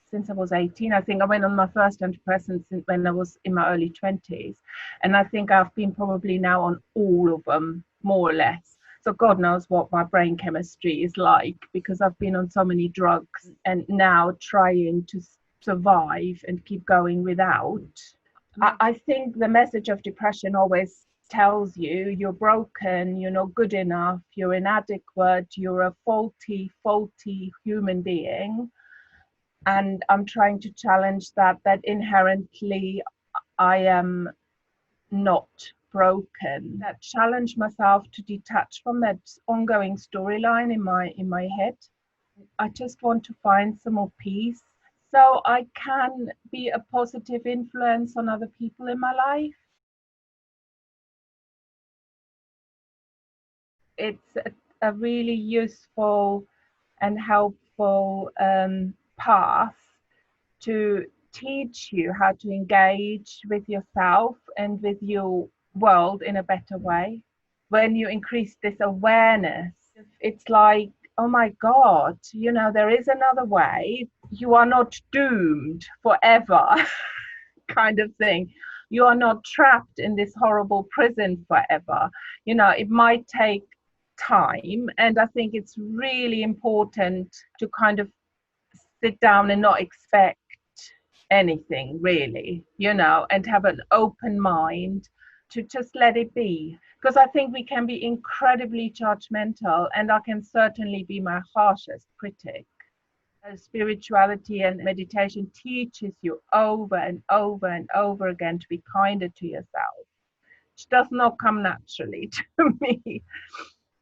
since I was 18. I think I went on my first antidepressants when I was in my early 20s. And I think I've been probably now on all of them, more or less. So God knows what my brain chemistry is like, because I've been on so many drugs and now trying to survive and keep going without. I think the message of depression always tells you you're broken, you're not good enough, you're inadequate, you're a faulty human being. And I'm trying to challenge that inherently I am not broken. That challenge myself to detach from that ongoing storyline in my head. I just want to find some more peace so I can be a positive influence on other people in my life. It's a really useful and helpful path to teach you how to engage with yourself and with your world in a better way. When you increase this awareness, it's like, oh my God, you know, there is another way. You are not doomed forever, kind of thing. You are not trapped in this horrible prison forever. You know, it might take time. And I think it's really important to kind of sit down and not expect anything really, you know, and have an open mind to just let it be. Because I think we can be incredibly judgmental, and I can certainly be my harshest critic. Spirituality and meditation teaches you over and over and over again to be kinder to yourself, which does not come naturally to me.